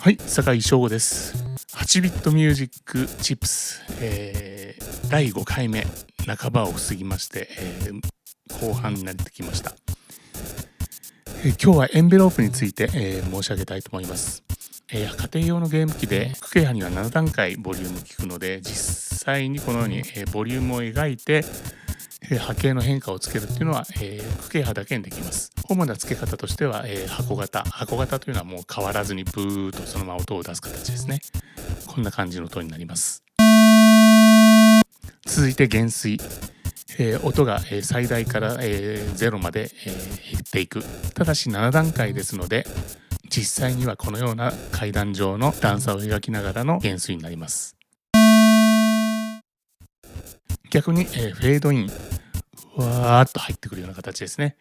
はい、坂井翔吾です。8ビットミュージックチップス、第5回目半ばを過ぎまして、後半になってきました。今日はエンベロープについて、申し上げたいと思います。家庭用のゲーム機で区形波には7段階ボリュームを効くので、実際にこのように、ボリュームを描いて波形の変化をつけるっていうのは、区形波だけにできます。主な付け方としては、箱型というのはもう変わらずにブーっとそのまま音を出す形ですね。こんな感じの音になります。続いて減衰、音が最大から0まで減っていく。ただし7段階ですので、実際にはこのような階段状の段差を描きながらの減衰になります。逆にフェードイン、わーっと入ってくるような形ですね。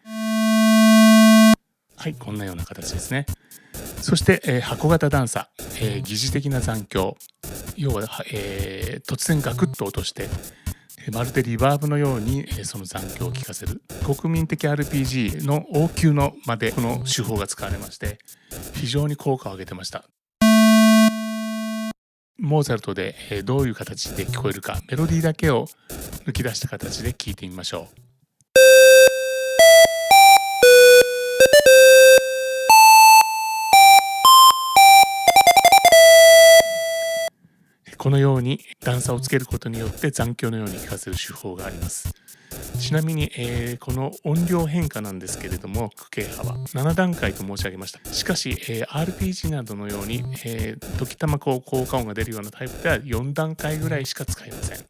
はい、こんなような形ですね。そして、箱型段差、疑似的な残響、要は、突然ガクッと落として、まるでリバーブのように、その残響を聞かせる。国民的 RPG の王宮の間でこの手法が使われまして、非常に効果を上げてました。モーツァルトで、どういう形で聞こえるか、メロディーだけを抜き出した形で聞いてみましょう。このように段差をつけることによって残響のように聞かせる手法があります。ちなみに、この音量変化なんですけれども、区形波は7段階と申し上げました。しかし、RPG などのように、時たま効果音が出るようなタイプでは4段階ぐらいしか使いません。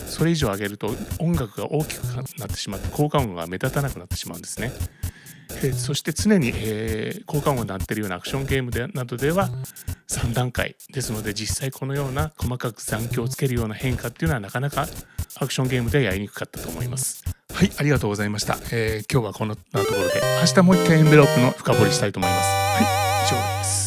それ以上上げると音楽が大きくなってしまって効果音が目立たなくなってしまうんですね。そして常に、効果音が鳴っているようなアクションゲームなどでは3段階ですので、実際このような細かく残響をつけるような変化っていうのはなかなかアクションゲームではやりにくかったと思います。はい、ありがとうございました。今日はこんなところで、明日もう一回エンベロープの深掘りしたいと思います。はい、以上です。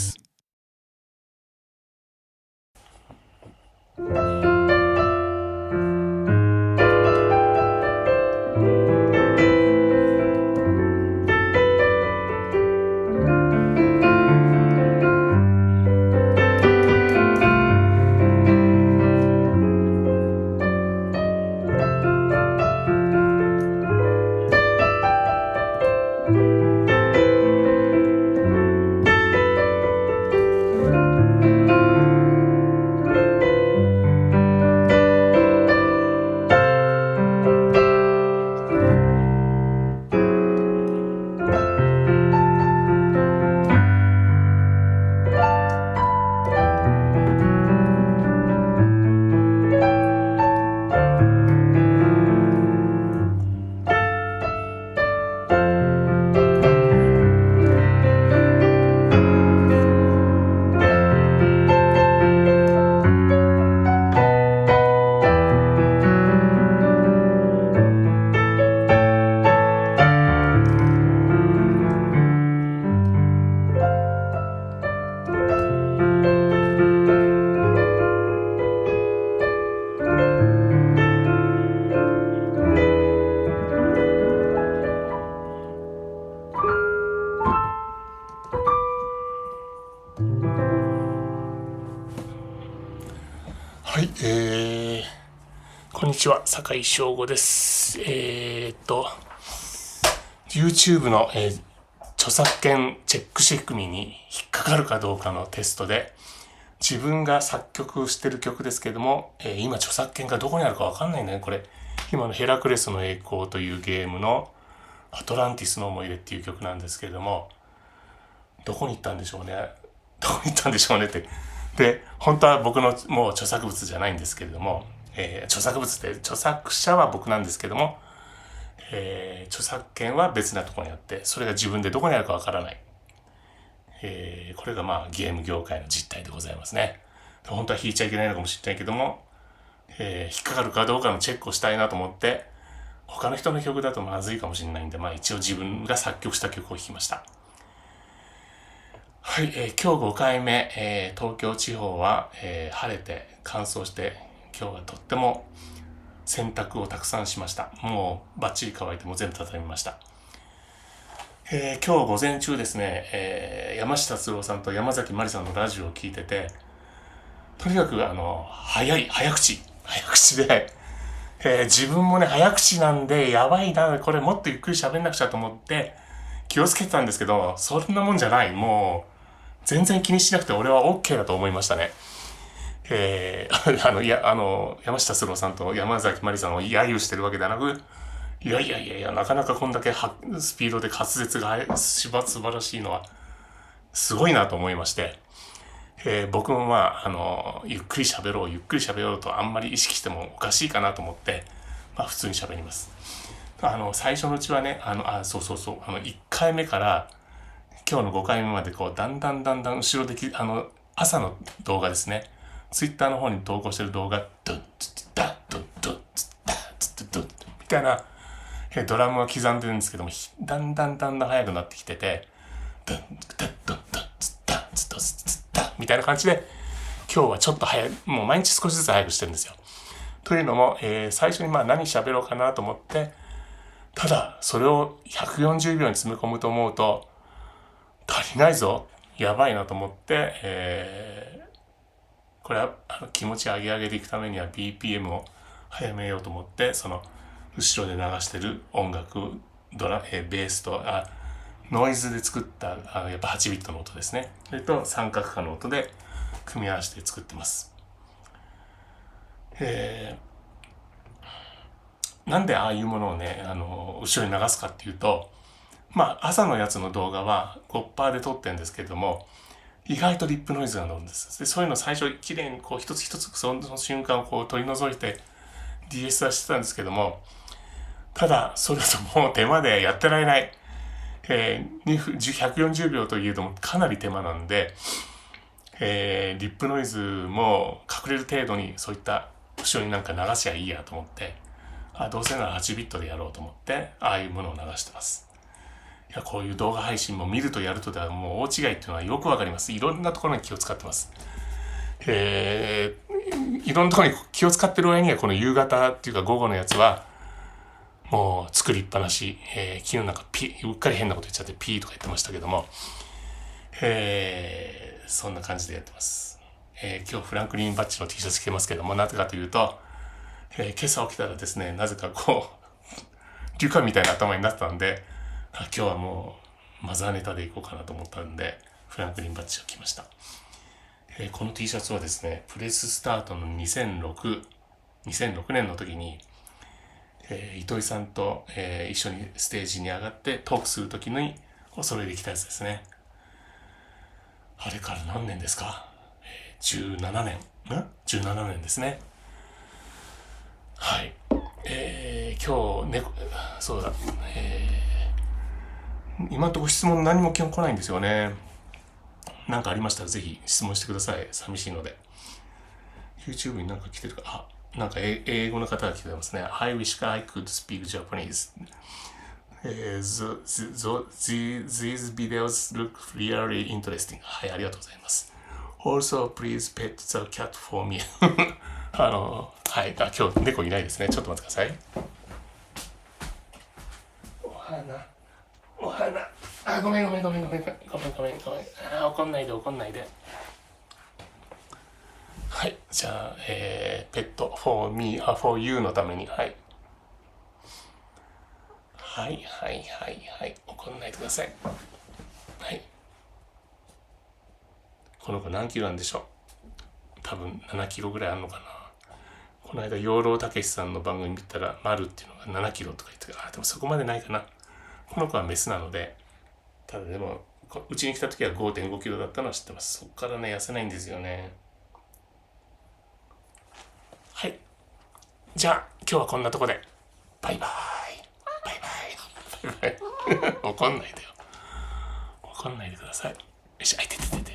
はい、こんにちは、坂井翔吾です。YouTube の、著作権チェック仕組みに引っかかるかどうかのテストで、自分が作曲してる曲ですけども、今著作権がどこにあるかわかんないんだね、これ。今のヘラクレスの栄光というゲームのアトランティスの思い出っていう曲なんですけれども、どこに行ったんでしょうね。どこに行ったんでしょうねって。で、本当は僕のもう著作物じゃないんですけれども、著作物って著作者は僕なんですけども、著作権は別なところにあって、それが自分でどこにあるかわからない。これがまあゲーム業界の実態でございますね。本当は弾いちゃいけないのかもしれないけども、引っかかるかどうかのチェックをしたいなと思って、他の人の曲だとまずいかもしれないんで、まあ一応自分が作曲した曲を弾きました。はい、今日5回目、東京地方は、晴れて乾燥して今日はとっても洗濯をたくさんしました。もうバッチリ乾いてもう全部畳みました。今日午前中ですね、山下達郎さんと山崎まりさんのラジオを聞いてて、とにかく早口で、自分もね、早口なんで、やばいな、これもっとゆっくり喋んなくちゃと思って、気をつけてたんですけど、そんなもんじゃない。もう、全然気にしなくて俺は OK だと思いましたね。山下達郎さんと山崎まりさんを揶揄してるわけではなく、いや、なかなかこんだけスピードで滑舌が素晴らしいのは、すごいなと思いまして、僕もゆっくり喋ろうとあんまり意識してもおかしいかなと思って、普通に喋ります。最初のうちはね、1回目から、今日の5回目までだんだん後ろで朝の動画ですね。ツイッターの方に投稿してる動画、ドンツッダドンドンツッダツッドンみたいな、ドラムは刻んでるんですけども、だんだん速くなってきてて、ドンドンドンドンツッダツッドツッダみたいな感じで、今日はちょっともう毎日少しずつ早くしてるんですよ。というのも、最初に何喋ろうかなと思って、ただそれを140秒に詰め込むと思うと、足りないぞ、やばいなと思って、これは気持ち上げでいくためには BPM を早めようと思って、その後ろで流してる音楽、ベースとノイズで作ったやっぱ8ビットの音ですね。それと三角化の音で組み合わせて作ってます。なんでああいうものをね、後ろに流すかっていうと、朝のやつの動画は 5% で撮ってるんですけれども、意外とリップノイズが乗るんです。でそういうのを最初きれいに一つ一つその瞬間を取り除いて DS はしてたんですけども、ただそれともう手間でやってられない。140秒といえどもかなり手間なんで、リップノイズも隠れる程度にそういった後ろに流しゃいいやと思って、どうせなら8ビットでやろうと思ってああいうものを流してます。いや、こういう動画配信も見るとやるとではもう大違いっていうのはよくわかります。いろんなところに気を使ってます。いろんなところに気を使ってる上にはこの夕方っていうか午後のやつはもう作りっぱなし、昨日うっかり変なこと言っちゃってピーとか言ってましたけども、そんな感じでやってます。今日フランクリン・バッチの T シャツ着てますけども、なぜかというと、今朝起きたらですね、なぜかリュカみたいな頭になってたんで、今日はもうマザーネタでいこうかなと思ったんで、フランクリン・バッチを着ました。この T シャツはですね、プレススタートの2006年の時に、糸井さんと、一緒にステージに上がってトークする時にお揃いできたやつですね。あれから何年ですか、17年17年ですね。はい。今日そうだ、今のところ質問何も基本来ないんですよね。何かありましたらぜひ質問してください。寂しいので。YouTube に来てるか、英語の方が来てますね。I wish I could speak Japanese. These videos look really interesting. はい、ありがとうございます。Also, please pet the cat for me. はい、今日猫いないですね。ちょっと待ってください。お花。ごめん。怒んないで。はい、じゃあ、ペット for me, for you のために、はい。はい。怒んないでください。はい。この子何キロなんでしょう。多分7キロぐらいあるのかな。この間養老たけしさんの番組見たら丸っていうのが7キロとか言って、でもそこまでないかな。この子はメスなので、ただでもうちに来た時は 5.5 キロだったのは知ってます。そこからね痩せないんですよね。はい、じゃあ今日はこんなとこでバイバイ怒んないでください。よし、あいてててて。